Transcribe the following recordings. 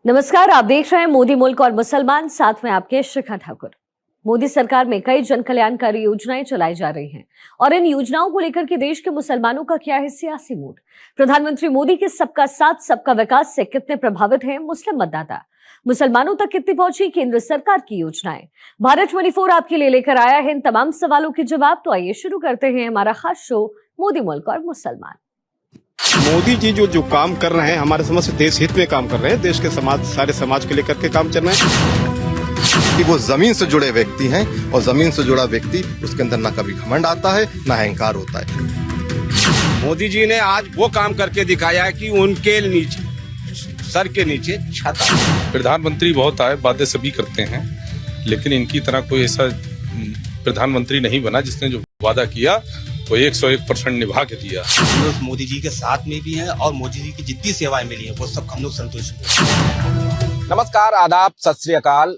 नमस्कार, आप देख रहे हैं मोदी मुल्क और मुसलमान, साथ में आपके शिखा ठाकुर। मोदी सरकार में कई जन कल्याणकारी योजनाएं चलाई जा रही हैं और इन योजनाओं को लेकर के देश के मुसलमानों का क्या है सियासी मूड। प्रधानमंत्री मोदी के सबका साथ सबका विकास से कितने प्रभावित हैं मुस्लिम मतदाता, मुसलमानों तक कितनी पहुंची केंद्र सरकार की योजनाएं। भारत 24 आपके लिए लेकर आया है इन तमाम सवालों के जवाब। तो आइए शुरू करते हैं हमारा खास शो मोदी मुल्क और मुसलमान। मोदी जी जो काम कर रहे हैं, हमारे समझ से देश हित में काम कर रहे हैं, देश के समाज, सारे समाज को लेकर के काम चल रहे हैं। कि वो जमीन से जुड़े व्यक्ति हैं और जमीन से जुड़ा व्यक्ति, उसके अंदर ना कभी घमंड आता है ना अहंकार होता है। मोदी जी ने आज वो काम करके दिखाया है कि उनके नीचे, सर के नीचे छत है। प्रधानमंत्री बहुत आए, बातें सभी करते हैं, लेकिन इनकी तरह कोई ऐसा प्रधानमंत्री नहीं बना जिसने जो वादा किया वो 101% निभा के दिया। हम लोग मोदी जी के साथ में भी हैं और मोदी जी की जितनी सेवाएं मिली हैं वो सब हम लोग संतुष्ट हैं। नमस्कार, आदाब, सत श्री अकाल।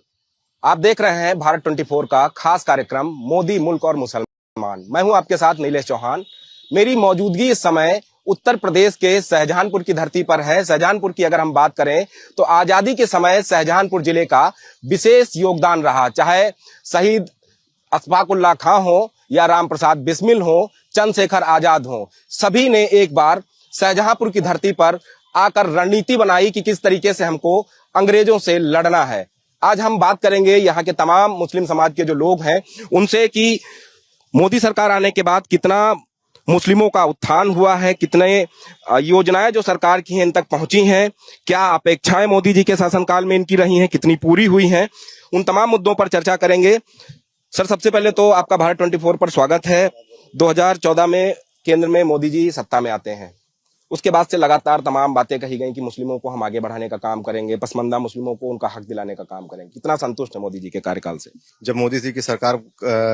आप देख रहे हैं भारत 24 का खास कार्यक्रम मोदी मुल्क और मुसलमान। मैं हूं आपके साथ नीलेश चौहान। मेरी मौजूदगी इस समय उत्तर प्रदेश के शाहजहांपुर की धरती पर है। शाहजहांपुर की अगर हम बात करें तो आजादी के समय शाहजहांपुर जिले का विशेष योगदान रहा, चाहे शहीद अशफाकुल्लाह खां हो या राम प्रसाद बिस्मिल हो, चंद्रशेखर आजाद हो, सभी ने एक बार शाहजहांपुर की धरती पर आकर रणनीति बनाई कि किस तरीके से हमको अंग्रेजों से लड़ना है। आज हम बात करेंगे यहाँ के तमाम मुस्लिम समाज के जो लोग हैं उनसे कि मोदी सरकार आने के बाद कितना मुस्लिमों का उत्थान हुआ है, कितने योजनाएं जो सरकार की हैं इन तक पहुंची हैं, क्या अपेक्षाएं मोदी जी के शासनकाल में इनकी रही हैं, कितनी पूरी हुई हैं, उन तमाम मुद्दों पर चर्चा करेंगे। सर, सबसे पहले तो आपका भारत 24 पर स्वागत है। 2014 में केंद्र में मोदी जी सत्ता में आते हैं, उसके बाद से लगातार तमाम बातें कही गई कि मुस्लिमों को हम आगे बढ़ाने का काम करेंगे, पसमानदा मुस्लिमों को उनका हक दिलाने का काम करेंगे। कितना संतुष्ट है मोदी जी के कार्यकाल से? जब मोदी जी की सरकार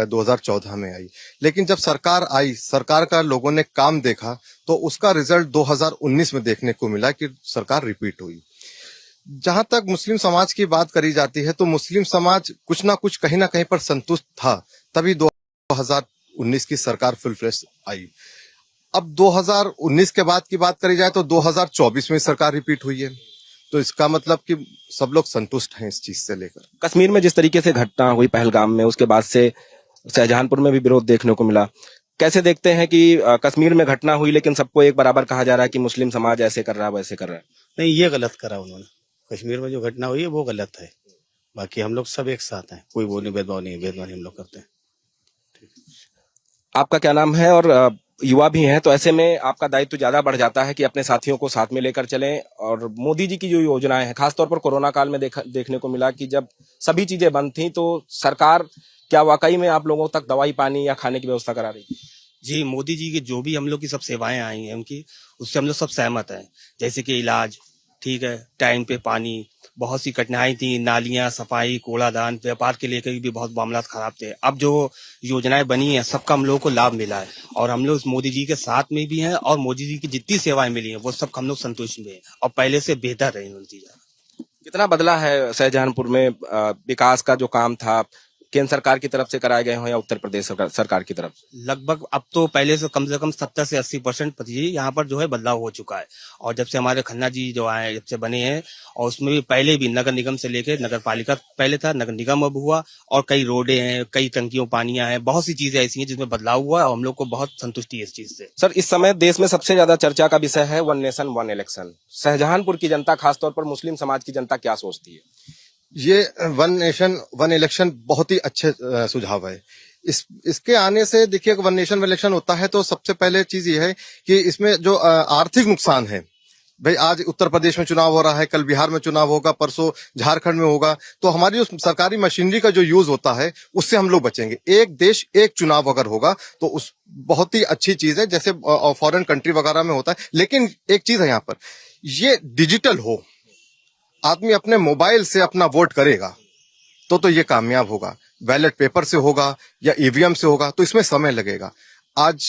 2014 में आई, लेकिन जब सरकार आई, सरकार का लोगों ने काम देखा तो उसका रिजल्ट 2019 में देखने को मिला कि सरकार रिपीट हुई। जहां तक मुस्लिम समाज की बात करी जाती है तो मुस्लिम समाज कुछ ना कुछ कहीं ना कहीं पर संतुष्ट था, तभी 2019 की सरकार फुल फ्लेश आई। अब 2019 के बाद की बात करी जाए तो 2024 में सरकार रिपीट हुई है, तो इसका मतलब कि सब लोग संतुष्ट हैं इस चीज से लेकर। कश्मीर में जिस तरीके से घटना हुई पहलगाम में, उसके बाद से शाहजहांपुर में भी विरोध देखने को मिला। कैसे देखते हैं कि कश्मीर में घटना हुई लेकिन सबको एक बराबर कहा जा रहा है कि मुस्लिम समाज ऐसे कर रहा है वैसे कर रहा है? नहीं, ये गलत करा उन्होंने। कश्मीर में जो घटना हुई है वो गलत है। बाकी हम लोग सब एक साथ हैं, कोई वो नहीं, भेदभाव नहीं हम लोग करते हैं। आपका क्या नाम है? और युवा भी हैं, तो ऐसे में आपका दायित्व ज्यादा बढ़ जाता है कि अपने साथियों को साथ में लेकर चलें। और मोदी जी की जो योजनाएं हैं, खासतौर पर कोरोना काल में देखने को मिला कि जब सभी चीजें बंद थी तो सरकार क्या वाकई में आप लोगों तक दवाई, पानी या खाने की व्यवस्था करा रही थी? जी, मोदी जी की जो भी हम लोग की सब सेवाएं आई हैं उनकी, उससे हम लोग सब सहमत हैं। जैसे कि इलाज, ठीक है, टाइम पे पानी, बहुत सी कठिनाई थी, नालियां, सफाई, कूड़ादान, व्यापार के लेकर भी बहुत मामला खराब थे। अब जो योजनाएं बनी हैं सबका हम लोगों को लाभ मिला है और हम लोग मोदी जी के साथ में भी हैं और मोदी जी की जितनी सेवाएं मिली हैं वो सब हम लोग संतुष्ट में हैं और पहले से बेहतर रही नतीजा। कितना बदला है शाहजहांपुर में विकास का जो काम था, केंद्र सरकार की तरफ से कराए गए हों या उत्तर प्रदेश सरकार की तरफ से? लगभग अब तो पहले से कम 70 से 80% यहाँ पर जो है बदलाव हो चुका है। और जब से हमारे खन्ना जी जो आए, जब से बने हैं, और उसमें भी पहले भी नगर निगम से लेकर नगर पालिका पहले था, नगर निगम अब हुआ, और कई रोडें हैं, कई टंकियों पानियां हैं, बहुत सी चीजें ऐसी हैं जिसमें बदलाव हुआ है और हम लोग को बहुत संतुष्टि है इस चीज से। सर, इस समय देश में सबसे ज्यादा चर्चा का विषय है one nation one election. Shahjahanpur की जनता, खासतौर पर मुस्लिम समाज की जनता क्या सोचती है? ये वन नेशन वन इलेक्शन बहुत ही अच्छे सुझाव है। इसके आने से देखिए, वन नेशन वन इलेक्शन होता है तो सबसे पहले चीज ये है कि इसमें जो आर्थिक नुकसान है, भाई आज उत्तर प्रदेश में चुनाव हो रहा है, कल बिहार में चुनाव होगा, परसों झारखंड में होगा, तो हमारी जो सरकारी मशीनरी का जो यूज होता है उससे हम लोग बचेंगे। एक देश एक चुनाव अगर होगा तो उस बहुत ही अच्छी चीज है, जैसे फॉरेन कंट्री वगैरह में होता है। लेकिन एक चीज है यहाँ पर, ये डिजिटल हो, आदमी अपने मोबाइल से अपना वोट करेगा तो ये कामयाब होगा। बैलेट पेपर से होगा या ईवीएम से होगा तो इसमें समय लगेगा। आज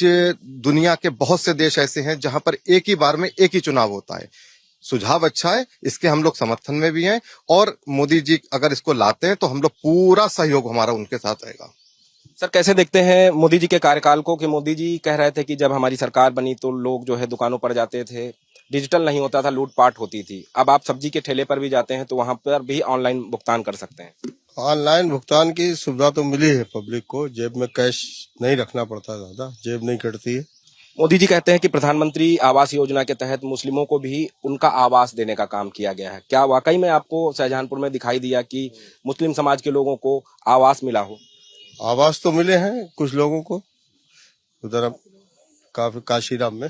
दुनिया के बहुत से देश ऐसे हैं जहां पर एक ही बार में एक ही चुनाव होता है। सुझाव अच्छा है, इसके हम लोग समर्थन में भी हैं और मोदी जी अगर इसको लाते हैं तो हम लोग पूरा सहयोग हमारा उनके साथ रहेगा। सर, कैसे देखते हैं मोदी जी के कार्यकाल को कि मोदी जी कह रहे थे कि जब हमारी सरकार बनी तो लोग जो है दुकानों पर जाते थे, डिजिटल नहीं होता था, लूटपाट होती थी। अब आप सब्जी के ठेले पर भी जाते हैं तो वहां पर भी ऑनलाइन भुगतान कर सकते हैं। ऑनलाइन भुगतान की सुविधा तो मिली है पब्लिक को, जेब में कैश नहीं रखना पड़ता, ज्यादा जेब नहीं कटती है। मोदी जी कहते हैं कि प्रधानमंत्री आवास योजना के तहत मुस्लिमों को भी उनका आवास देने का काम किया गया है। क्या वाकई में आपको शाहजहांपुर में दिखाई दिया कि मुस्लिम समाज के लोगों को आवास मिला हो? आवास तो मिले हैं कुछ लोगों को, उधर काफी काशीराम में।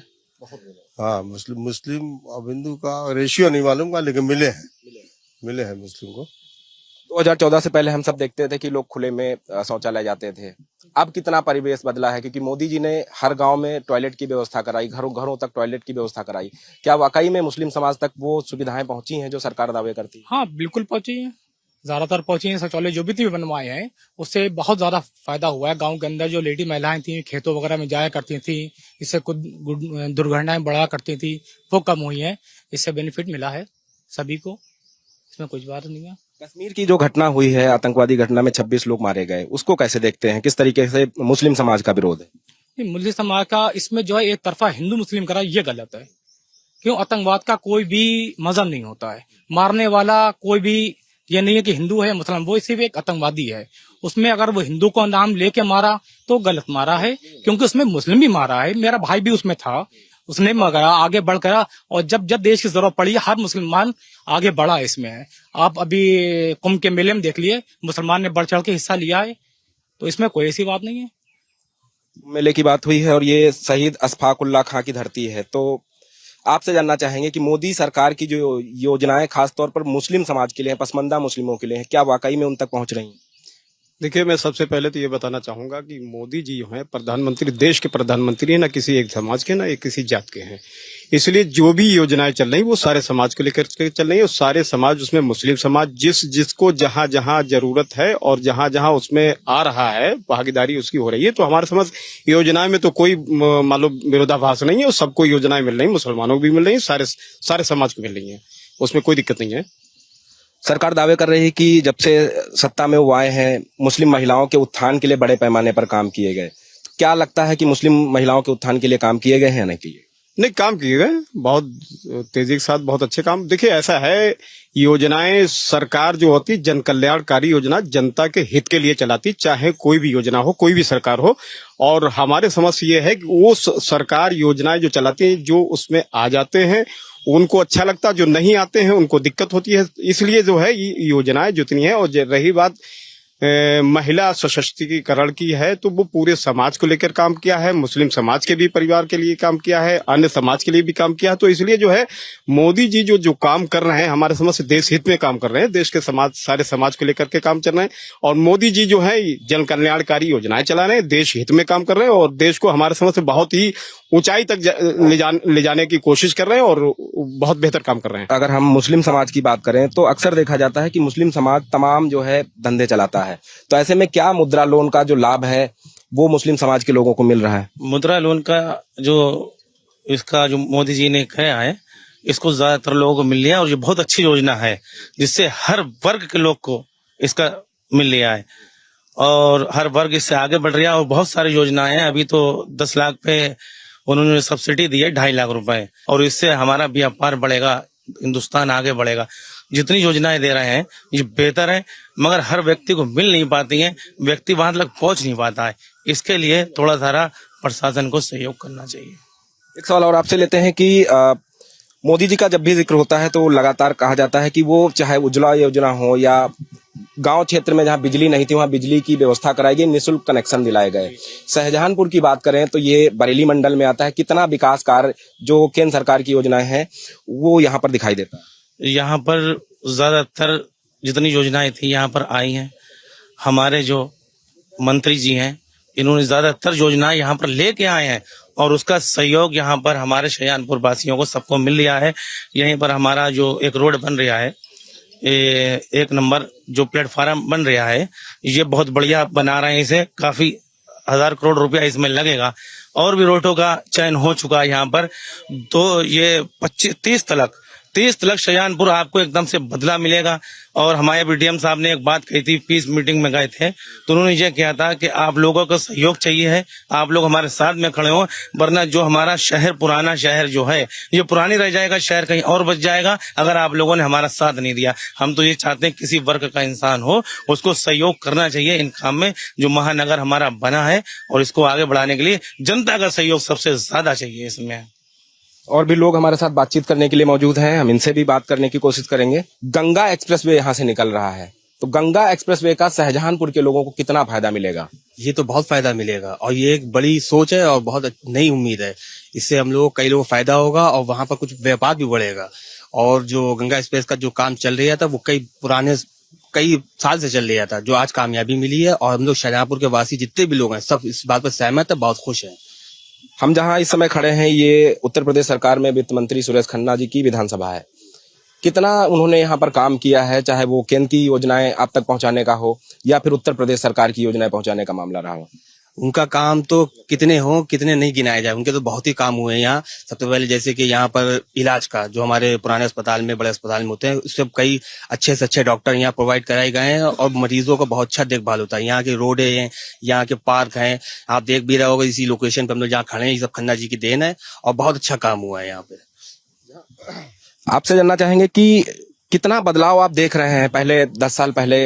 हाँ, मुस्लिम अब हिंदू का रेशियो नहीं मालूम का, लेकिन मिले हैं मुस्लिम को। 2014 से पहले हम सब देखते थे कि लोग खुले में शौचालय जाते थे। अब कितना परिवेश बदला है, क्योंकि मोदी जी ने हर गांव में टॉयलेट की व्यवस्था कराई, घरों घरों तक टॉयलेट की व्यवस्था कराई। क्या वाकई में मुस्लिम समाज तक वो सुविधाएं पहुंची हैं जो सरकार दावे करती है? हाँ, बिल्कुल पहुंची है, ज्यादातर पहुंची है। शौचालय जो भी बनवाए हैं उससे बहुत ज्यादा फायदा हुआ है। गांव के अंदर जो लेडी महिलाएं थी खेतों वगैरह में जाया करती थी, इससे कुछ दुर्घटनाएं बढ़ा करती थी, वो कम हुई है। इससे बेनिफिट मिला है सभी को, इसमें कुछ बात नहीं है। कश्मीर की जो घटना हुई है, आतंकवादी घटना में 26 लोग मारे गए, उसको कैसे देखते हैं? किस तरीके से मुस्लिम समाज का विरोध है? मुस्लिम समाज का इसमें जो है एक तरफा हिंदू मुस्लिम करा, ये गलत है। क्यों? आतंकवाद का कोई भी मजहब नहीं होता है। मारने वाला कोई भी ये नहीं है कि हिंदू है मुसलमान, वो सिर्फ एक आतंकवादी है। उसमें अगर वो हिंदू को नाम लेके मारा तो गलत मारा है, क्योंकि उसमें मुस्लिम भी मारा है। मेरा भाई भी उसमें था, उसने मगरा आगे बढ़ कर, और जब जब देश की जरूरत पड़ी हर मुसलमान आगे बढ़ा इसमें है। आप अभी कुंभ के मेले में देख लिए, मुसलमान ने बढ़ चढ़ के हिस्सा लिया है, तो इसमें कोई ऐसी बात नहीं है। मेले की बात हुई है और ये शहीद अशफाक उल्लाह खां की धरती है, तो आपसे जानना चाहेंगे कि मोदी सरकार की जो योजनाएं खासतौर पर मुस्लिम समाज के लिए है, पसमंदा मुस्लिमों के लिए है, क्या वाकई में उन तक पहुंच रही हैं? देखिए, मैं सबसे पहले तो ये बताना चाहूंगा कि मोदी जी जो हैं प्रधानमंत्री, देश के प्रधानमंत्री हैं, ना किसी एक समाज के ना एक किसी जात के हैं। इसलिए जो भी योजनाएं चल रही वो सारे समाज को लेकर के चल रही है, और सारे समाज, उसमें मुस्लिम समाज जिसको जहां जहां जरूरत है और जहां जहां उसमें आ रहा है भागीदारी उसकी हो रही है। तो हमारे समाज योजनाएं में तो कोई मालूम विरोधाभास नहीं है, और सबको योजनाएं मिल रही, मुसलमानों को भी मिल रही, सारे समाज को मिल रही है, उसमें कोई दिक्कत नहीं है। सरकार दावे कर रही है कि जब से सत्ता में वो आए हैं मुस्लिम महिलाओं के उत्थान के लिए बड़े पैमाने पर काम किए गए। क्या लगता है कि मुस्लिम महिलाओं के उत्थान के लिए काम किए गए हैं या नहीं किए? नहीं, काम किए गए, बहुत तेजी के साथ बहुत अच्छे काम। देखिए, ऐसा है, योजनाएं सरकार जो होती जन कल्याणकारी योजना जनता के हित के लिए चलाती, चाहे कोई भी योजना हो, कोई भी सरकार हो। और हमारे समझ ये है कि वो सरकार योजनाएं जो चलाती है, जो उसमें आ जाते हैं उनको अच्छा लगता, जो नहीं आते हैं उनको दिक्कत होती है। इसलिए जो है ये योजनाएं जितनी है, और रही बात महिला सशक्तिकरण की है, तो वो पूरे समाज को लेकर काम किया है, मुस्लिम समाज के भी परिवार के लिए काम किया है, अन्य समाज के लिए भी काम किया है। तो इसलिए जो है मोदी जी जो काम कर रहे हैं, हमारे समझ से देश हित में काम कर रहे हैं, देश के समाज, सारे समाज को लेकर के काम चल रहे हैं। और मोदी जी जो है जन कल्याणकारी योजनाएं चला रहे हैं, देश हित में काम कर रहे हैं, और देश को हमारे समझ से बहुत ही ऊंचाई तक ले जाने की कोशिश कर रहे हैं, और बहुत बेहतर काम कर रहे हैं। अगर हम मुस्लिम समाज की बात करें तो अक्सर देखा जाता है कि मुस्लिम समाज तमाम जो है धंधे चलाता है, तो ऐसे में क्या मुद्रा लोन का जो लाभ है वो मुस्लिम समाज के लोगों को मिल रहा है? मुद्रा लोन का इसका जो मोदी जी ने किया है, इसको ज्यादातर लोगों को मिल लिया, और ये बहुत अच्छी योजना है जिससे हर वर्ग के लोग को इसका मिल लिया है, और हर वर्ग इससे आगे बढ़ रहा है। और बहुत सारी योजनाएं हैं, अभी तो 10 लाख पे उन्होंने सब्सिडी दी है, 2.5 लाख रुपए, और इससे हमारा व्यापार बढ़ेगा, हिंदुस्तान आगे बढ़ेगा। जितनी योजनाएं दे रहे हैं ये बेहतर है, मगर हर व्यक्ति को मिल नहीं पाती हैं, व्यक्ति वहां तक पहुंच नहीं पाता है। इसके लिए थोड़ा सारा प्रशासन को सहयोग करना चाहिए। एक सवाल और आपसे लेते हैं कि मोदी जी का जब भी जिक्र होता है तो लगातार कहा जाता है कि वो चाहे उज्ज्वला योजना हो या गांव क्षेत्र में जहां बिजली नहीं थी वहां बिजली की व्यवस्था कराई गई, निःशुल्क कनेक्शन दिलाए गए। शाहजहांपुर की बात करें तो ये बरेली मंडल में आता है। कितना विकास कार्य जो केंद्र सरकार की योजनाएं हैं वो यहाँ पर दिखाई देता है? यहाँ पर ज्यादातर जितनी योजनाएं थी यहाँ पर आई हैं। हमारे जो मंत्री जी हैं इन्होंने ज्यादातर योजनाएं यहाँ पर लेके आए हैं, और उसका सहयोग यहाँ पर हमारे शाहजहांपुर वासियों को सबको मिल रहा है। यहीं पर हमारा जो एक रोड बन रहा है, 1 नंबर जो प्लेटफार्म बन रहा है, ये बहुत बढ़िया बना रहे हैं। इसे काफी 1000 करोड़ रुपया इसमें लगेगा, और भी रोडों का चयन हो चुका है यहाँ पर। तो ये 25-30 30 लाख शाहजहानपुर आपको एकदम से बदला मिलेगा। और हमारे बीडीएम साहब ने एक बात कही थी, पीस मीटिंग में गए थे तो उन्होंने ये कहा था कि आप लोगों का सहयोग चाहिए है, आप लोग हमारे साथ में खड़े हो, वरना जो हमारा शहर, पुराना शहर जो है ये पुरानी रह जाएगा, शहर कहीं और बच जाएगा अगर आप लोगों ने हमारा साथ नहीं दिया। हम तो ये चाहते हैं किसी वर्ग का इंसान हो उसको सहयोग करना चाहिए इन काम में जो महानगर हमारा बना है, और इसको आगे बढ़ाने के लिए जनता का सहयोग सबसे ज्यादा चाहिए इसमें। और भी लोग हमारे साथ बातचीत करने के लिए मौजूद हैं, हम इनसे भी बात करने की कोशिश करेंगे। गंगा एक्सप्रेसवे यहाँ से निकल रहा है, तो गंगा एक्सप्रेसवे का शाहजहानपुर के लोगों को कितना फायदा मिलेगा? ये तो बहुत फायदा मिलेगा और ये एक बड़ी सोच है और बहुत नई उम्मीद है। इससे हम लोग कई लोगों को फायदा होगा और वहां पर कुछ व्यापार भी बढ़ेगा। और जो गंगा एक्सप्रेस का जो काम चल रहा था वो कई साल से चल रहा था, जो आज कामयाबी मिली है। और हम लोग शाहजहांपुर के वासी जितने भी लोग हैं सब इस बात पर सहमत है, बहुत खुश हैं। हम जहां इस समय खड़े हैं ये उत्तर प्रदेश सरकार में वित्त मंत्री सुरेश खन्ना जी की विधानसभा है। कितना उन्होंने यहाँ पर काम किया है, चाहे वो केंद्र की योजनाएं आप तक पहुंचाने का हो या फिर उत्तर प्रदेश सरकार की योजनाएं पहुंचाने का मामला रहा हो। उनका काम तो कितने हो कितने नहीं गिनाए जाए, उनके तो बहुत ही काम हुए हैं यहाँ। सबसे पहले जैसे कि यहाँ पर इलाज का जो हमारे पुराने अस्पताल में, बड़े अस्पताल में होते हैं, उससे कई अच्छे से अच्छे डॉक्टर यहाँ प्रोवाइड कराए गए हैं और मरीजों का बहुत अच्छा देखभाल होता है। यहाँ के रोड हैं, यहाँ के पार्क हैं, आप देख भी रहे होगे इसी लोकेशन पे हम लोग जहाँ खड़े हैं, ये सब खन्ना जी की देन है और बहुत अच्छा काम हुआ है यहाँ पे। आपसे जानना चाहेंगे कि कितना बदलाव आप देख रहे हैं पहले 10 साल पहले,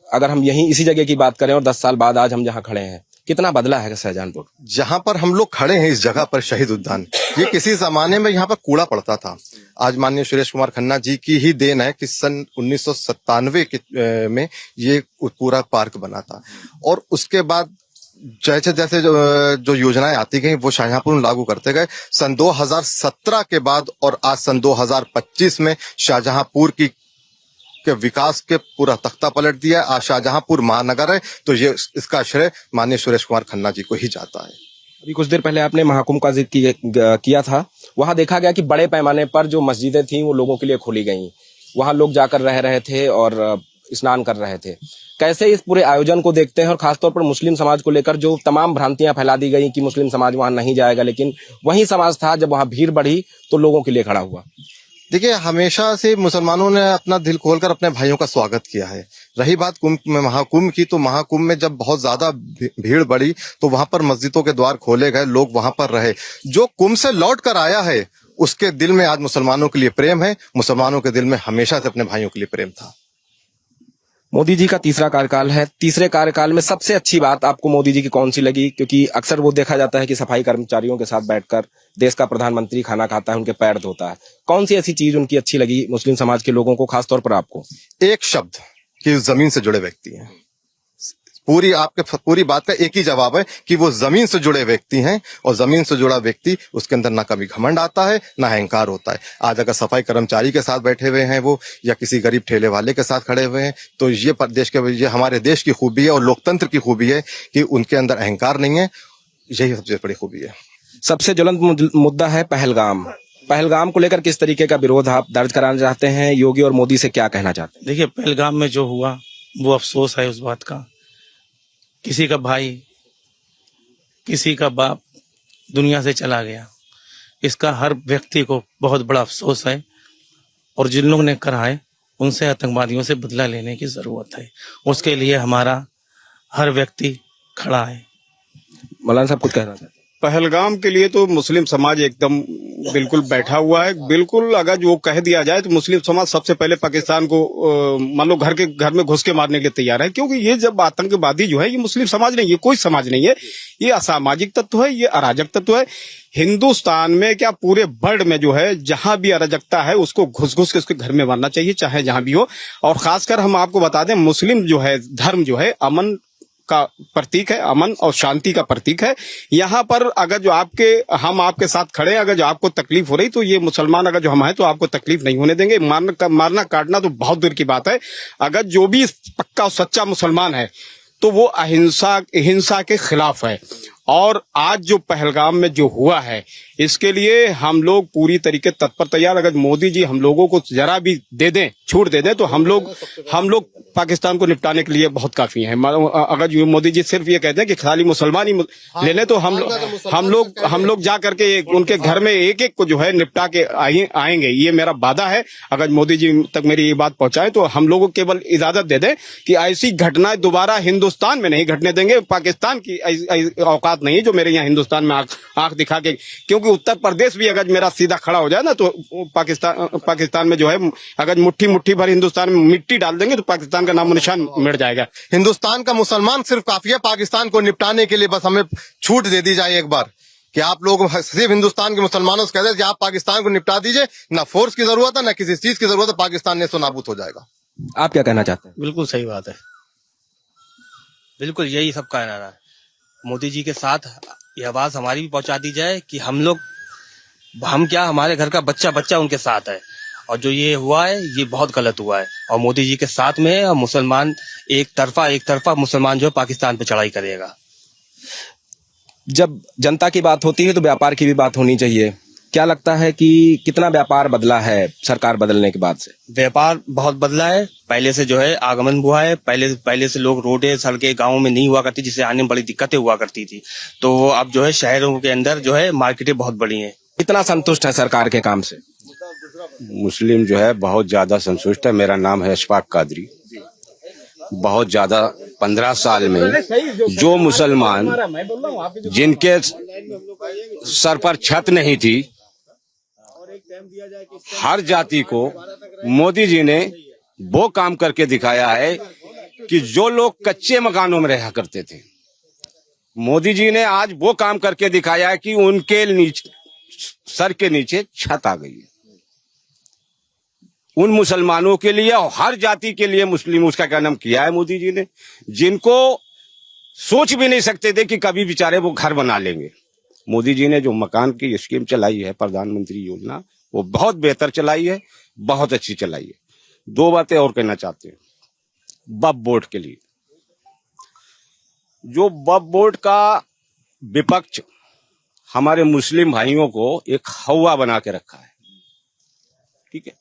अगर हम यहीं इसी जगह की बात करें और 10 साल बाद आज हम जहाँ खड़े हैं, कितना बदला है शाहजहानपुर? जहां पर हम लोग खड़े हैं इस जगह पर शहीद उद्यान, ये किसी जमाने में यहाँ पर कूड़ा पड़ता था। आज माननीय सुरेश कुमार खन्ना जी की ही देन है कि सन 1997 में ये पूरा पार्क बना था। और उसके बाद जैसे जैसे जो योजनाएं आती गई वो शाहजहांपुर में लागू करते गए। सन 2017 के बाद और आज सन 2025 में शाहजहांपुर के विकास के पूरा तख्ता पलट दिया। आज शाहजहांपुर महानगर है, तो ये इसका श्रेय माननीय सुरेश कुमार खन्ना जी को ही जाता है। अभी कुछ देर पहले आपने महाकुंभ का जिक्र किया था, वहां देखा गया कि बड़े पैमाने पर जो मस्जिदें थी वो लोगों के लिए खोली गई, वहां लोग जाकर रह रहे थे और स्नान कर रहे थे। कैसे इस पूरे आयोजन को देखते हैं और खासतौर पर मुस्लिम समाज को लेकर जो तमाम भ्रांतियां फैला दी गई कि मुस्लिम समाज वहां नहीं जाएगा, लेकिन वही समाज था जब वहां भीड़ बढ़ी तो लोगों के लिए खड़ा हुआ। देखिए, हमेशा से मुसलमानों ने अपना दिल खोलकर अपने भाइयों का स्वागत किया है। रही बात महाकुंभ की, तो महाकुंभ में जब बहुत ज्यादा भीड़ बढ़ी तो वहां पर मस्जिदों के द्वार खोले गए, लोग वहां पर रहे। जो कुंभ से लौट कर आया है उसके दिल में आज मुसलमानों के लिए प्रेम है, मुसलमानों के दिल में हमेशा से अपने भाइयों के लिए प्रेम था। मोदी जी का तीसरा कार्यकाल है, तीसरे कार्यकाल में सबसे अच्छी बात आपको मोदी जी की कौन सी लगी? क्योंकि अक्सर वो देखा जाता है कि सफाई कर्मचारियों के साथ बैठकर देश का प्रधानमंत्री खाना खाता है, उनके पैर धोता है। कौन सी ऐसी चीज उनकी अच्छी लगी मुस्लिम समाज के लोगों को, खासतौर पर आपको? एक शब्द कि जमीन से जुड़े व्यक्ति हैं। पूरी बात का एक ही जवाब है कि वो जमीन से जुड़े व्यक्ति हैं, और जमीन से जुड़ा व्यक्ति उसके अंदर ना कभी घमंड आता है ना अहंकार होता है। आज अगर सफाई कर्मचारी के साथ बैठे हुए हैं वो, या किसी गरीब ठेले वाले के साथ खड़े हुए हैं, तो ये हमारे देश की खूबी है और लोकतंत्र की खूबी है कि उनके अंदर अहंकार नहीं है। यही सबसे बड़ी खूबी है। सबसे ज्वलंत मुद्दा है पहलगाम। पहलगाम को लेकर किस तरीके का विरोध आप दर्ज कराना चाहते हैं? योगी और मोदी से क्या कहना चाहते हैं? देखिए, पहलगाम में जो हुआ वो अफसोस है उस बात का। किसी का भाई, किसी का बाप दुनिया से चला गया, इसका हर व्यक्ति को बहुत बड़ा अफसोस है। और जिन लोगों ने करा है उनसे आतंकवादियों से बदला लेने की जरूरत है। उसके लिए हमारा हर व्यक्ति खड़ा है। मौलाना साहब कुछ कहना चाहते हैं? पहलगाम के लिए तो मुस्लिम समाज एकदम बिल्कुल बैठा हुआ है। बिल्कुल अगर जो कह दिया जाए तो मुस्लिम समाज सबसे पहले पाकिस्तान को मान लो घर में घुस के मारने के लिए तैयार है, क्योंकि ये जब आतंकवादी जो है ये मुस्लिम समाज नहीं, ये कोई समाज नहीं है, ये असामाजिक तत्व है, ये अराजक तत्व है। हिंदुस्तान में क्या पूरे वर्ल्ड में जो है जहां भी अराजकता है उसको घुस के उसके घर में मारना चाहिए, चाहे जहां भी हो। और खासकर हम आपको बता दें, मुस्लिम जो है धर्म जो है अमन का प्रतीक है, अमन और शांति का प्रतीक है। यहाँ पर अगर जो हम आपके साथ खड़े, अगर जो आपको तकलीफ हो रही तो ये मुसलमान अगर जो हम हैं तो आपको तकलीफ नहीं होने देंगे। मारना काटना तो बहुत दूर की बात है। अगर जो भी पक्का और सच्चा मुसलमान है तो वो हिंसा के खिलाफ है। और आज जो पहलगाम में जो हुआ है, इसके लिए हम लोग पूरी तरीके तत्पर तैयार। अगर मोदी जी हम लोगों को जरा भी दे दें, छूट दे दें, तो हम लोग पाकिस्तान को निपटाने के लिए बहुत काफी हैं। अगर मोदी जी सिर्फ ये कहते हैं कि खाली मुसलमान ही ले लें, तो हम लोग जा करके उनके घर में एक एक को जो है निपटा के आएंगे। ये मेरा वादा है। अगर मोदी जी तक मेरी ये बात पहुंचाए तो हम लोगों को केवल इजाजत दे दें कि ऐसी घटना दोबारा हिंदुस्तान में नहीं घटने देंगे। पाकिस्तान की औकात नहीं जो मेरे यहाँ हिंदुस्तान में आंख दिखा के, क्योंकि उत्तर प्रदेश भी अगर मेरा सीधा खड़ा हो जाए ना, तो पाकिस्तान में जो है अगर मुट्ठी भर हिंदुस्तान में मिट्टी डाल देंगे तो पाकिस्तान का नामो निशान मिट जाएगा। हिंदुस्तान का मुसलमान सिर्फ काफी है पाकिस्तान को निपटाने के लिए। बस हमें छूट दे दी जाए एक बार कि आप लोग सिर्फ हिंदुस्तान के मुसलमानों से कहते हैं कि आप पाकिस्तान को निपटा दीजिए, ना फोर्स की जरूरत है ना किसी चीज की जरूरत है, पाकिस्तान नेस्तो नाबूद हो जाएगा। आप क्या कहना चाहते हैं? बिल्कुल सही बात है, बिल्कुल यही सब कहना रहा है। मोदी जी के साथ ये आवाज हमारी भी पहुंचा दी जाए कि हम क्या, हमारे घर का बच्चा उनके साथ है, और जो ये हुआ है ये बहुत गलत हुआ है। और मोदी जी के साथ में मुसलमान एक तरफा मुसलमान जो है पाकिस्तान पे चढ़ाई करेगा। जब जनता की बात होती है तो व्यापार की भी बात होनी चाहिए। क्या लगता है कि कितना व्यापार बदला है सरकार बदलने के बाद से? व्यापार बहुत बदला है। पहले से जो है आगमन हुआ है। पहले से लोग रोडें सड़कें गाँव में नहीं हुआ करती, जिससे आने में बड़ी दिक्कतें हुआ करती थी। तो अब जो है शहरों के अंदर जो है मार्केटें बहुत बड़ी हैं। कितना संतुष्ट है सरकार के काम से? मुस्लिम जो है बहुत ज्यादा संतुष्ट है। मेरा नाम है अशफाक कादरी। बहुत ज्यादा 15 साल में जो मुसलमान जिनके सर पर छत नहीं थी, हर जाति को मोदी जी ने वो काम करके दिखाया है कि जो लोग कच्चे मकानों में रहा करते थे, मोदी जी ने आज वो काम करके दिखाया है कि उनके सर के नीचे छत आ गई है। उन मुसलमानों के लिए और हर जाति के लिए मुस्लिम उसका क्या नाम किया है मोदी जी ने, जिनको सोच भी नहीं सकते थे कि कभी बेचारे वो घर बना लेंगे। मोदी जी ने जो मकान की स्कीम चलाई है, प्रधानमंत्री योजना, वो बहुत बेहतर चलाई है, बहुत अच्छी चलाई है। 2 बातें और कहना चाहते हैं वक्फ बोर्ड के लिए। जो वक्फ बोर्ड का विपक्ष हमारे मुस्लिम भाइयों को एक हवा बना के रखा है, ठीक है।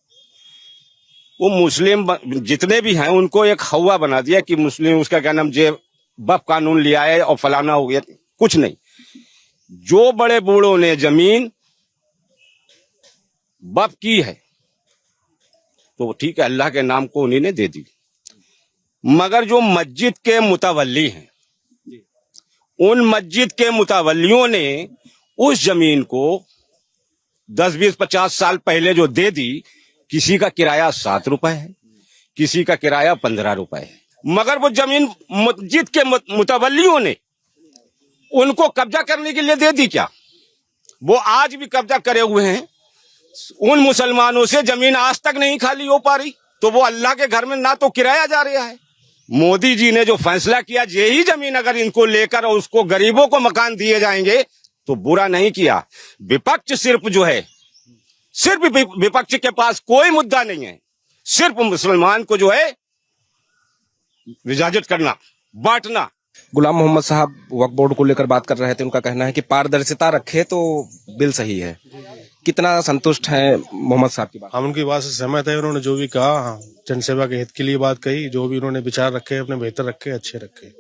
वो मुस्लिम जितने भी हैं उनको एक हवा बना दिया कि मुस्लिम उसका क्या नाम जे वक्फ कानून लिया है और फलाना हो गया। कुछ नहीं, जो बड़े बूढ़ों ने जमीन वक्फ की है तो ठीक है, अल्लाह के नाम को उन्हीं ने दे दी। मगर जो मस्जिद के मुतवल्ली हैं, उन मस्जिद के मुतवल्लियों ने उस जमीन को 10, 20, 50 साल पहले जो दे दी, किसी का किराया 7 रुपए है, किसी का किराया 15 रुपए है। मगर वो जमीन मस्जिद के मुतवल्लियों ने उनको कब्जा करने के लिए दे दी क्या? वो आज भी कब्जा करे हुए हैं। उन मुसलमानों से जमीन आज तक नहीं खाली हो पा रही, तो वो अल्लाह के घर में ना तो किराया जा रहा है। मोदी जी ने जो फैसला किया, यही जमीन अगर इनको लेकर और उसको गरीबों को मकान दिए जाएंगे तो बुरा नहीं किया। विपक्ष सिर्फ जो है, सिर्फ विपक्ष के पास कोई मुद्दा नहीं है, सिर्फ मुसलमान को जो है विभाजित करना, बांटना। गुलाम मोहम्मद साहब वक्फ बोर्ड को लेकर बात कर रहे थे। उनका कहना है कि पारदर्शिता रखे तो बिल सही है। कितना संतुष्ट है मोहम्मद साहब की बात? हम उनकी बात से सहमत है। उन्होंने जो भी कहा जनसेवा के हित के लिए बात कही, जो भी उन्होंने विचार रखे अपने बेहतर रखे, अच्छे रखे।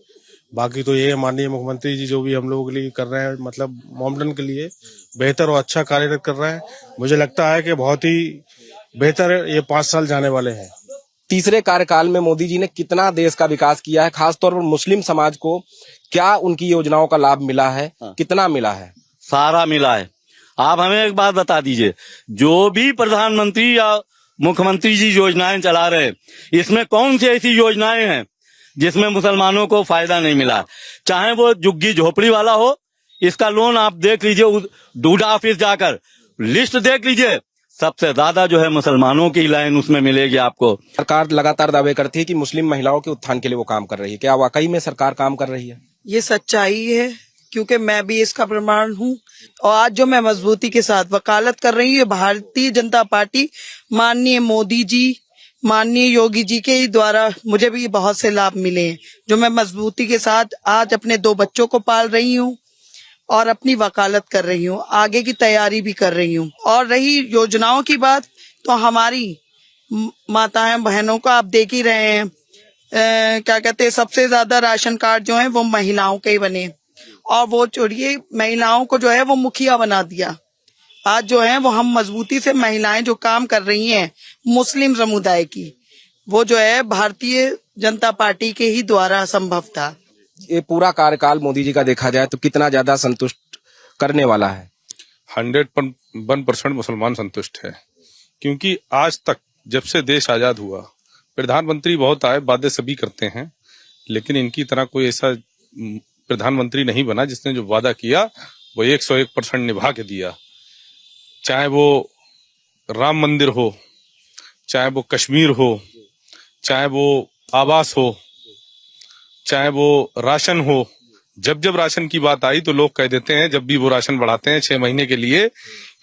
बाकी तो ये है माननीय मुख्यमंत्री जी जो भी हम लोगों के लिए कर रहे हैं, मतलब मोमडन के लिए बेहतर और अच्छा कार्यरत कर रहे हैं। मुझे लगता है कि बहुत ही बेहतर ये 5 साल जाने वाले हैं। तीसरे कार्यकाल में मोदी जी ने कितना देश का विकास किया है, खासतौर पर मुस्लिम समाज को क्या उनकी योजनाओं का लाभ मिला है, कितना मिला है? सारा मिला है। आप हमें एक बात बता दीजिए, जो भी प्रधानमंत्री या मुख्यमंत्री जी योजनाएं चला रहे, इसमें कौन सी ऐसी योजनाएं हैं जिसमें मुसलमानों को फायदा नहीं मिला? चाहे वो झुग्गी झोपड़ी वाला हो, इसका लोन आप देख लीजिए, डूडा ऑफिस जाकर लिस्ट देख लीजिए, सबसे ज्यादा जो है मुसलमानों की लाइन उसमें मिलेगी आपको। सरकार लगातार दावे करती है कि मुस्लिम महिलाओं के उत्थान के लिए वो काम कर रही है। क्या वाकई में सरकार काम कर रही है? ये सच्चाई है, क्योंकि मैं भी इसका प्रमाण हूँ। और आज जो मैं मजबूती के साथ वकालत कर रही हूँ, भारतीय जनता पार्टी, माननीय मोदी जी, माननीय योगी जी के द्वारा मुझे भी बहुत से लाभ मिले हैं, जो मैं मजबूती के साथ आज अपने 2 बच्चों को पाल रही हूँ। और अपनी वकालत कर रही हूँ, आगे की तैयारी भी कर रही हूँ। और रही योजनाओं की बात, तो हमारी माताएं बहनों का आप देख ही रहे हैं, क्या कहते हैं, सबसे ज्यादा राशन कार्ड जो है वो महिलाओं के ही बने, और वो छोड़िए महिलाओं को जो है वो मुखिया बना दिया। आज जो है वो हम मजबूती से महिलाएं जो काम कर रही हैं मुस्लिम समुदाय की, वो जो है भारतीय जनता पार्टी के ही द्वारा संभव था। ये पूरा कार्यकाल मोदी जी का देखा जाए तो कितना ज्यादा संतुष्ट करने वाला है? 101% मुसलमान संतुष्ट है, क्योंकि आज तक जब से देश आजाद हुआ, प्रधानमंत्री बहुत आए, बातें सभी करते हैं, लेकिन इनकी तरह कोई ऐसा प्रधानमंत्री नहीं बना जिसने जो वादा किया वो 101% निभा के दिया। चाहे वो राम मंदिर हो, चाहे वो कश्मीर हो, चाहे वो आवास हो, चाहे वो राशन हो। जब जब राशन की बात आई तो लोग कह देते हैं, जब भी वो राशन बढ़ाते हैं 6 महीने के लिए,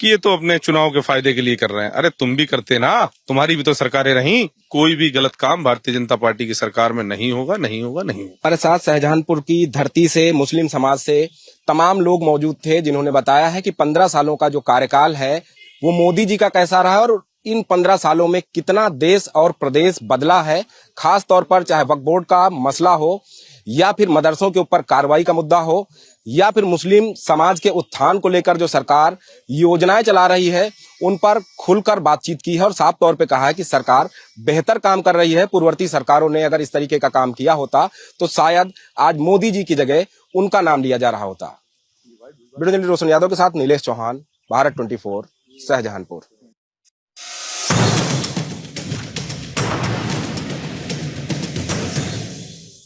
कि ये तो अपने चुनाव के फायदे के लिए कर रहे हैं। अरे तुम भी करते ना, तुम्हारी भी तो सरकारें रहीं। कोई भी गलत काम भारतीय जनता पार्टी की सरकार में नहीं होगा, नहीं होगा, नहीं होगा। हमारे साथ शाहजहांपुर की धरती से, मुस्लिम समाज से तमाम लोग मौजूद थे, जिन्होंने बताया है कि 15 सालों का जो कार्यकाल है वो मोदी जी का कैसा रहा और इन 15 सालों में कितना देश और प्रदेश बदला है। खास तौर पर चाहे वक्फ बोर्ड का मसला हो, या फिर मदरसों के ऊपर कार्रवाई का मुद्दा हो, या फिर मुस्लिम समाज के उत्थान को लेकर जो सरकार योजनाएं चला रही है, उन पर खुलकर बातचीत की है और साफ तौर पे कहा है कि सरकार बेहतर काम कर रही है। पूर्ववर्ती सरकारों ने अगर इस तरीके का काम किया होता तो शायद आज मोदी जी की जगह उनका नाम लिया जा रहा होता। वीडियो जर्नलिस्ट रोशन यादव के साथ नीलेश चौहान, भारत 24, शाहजहांपुर।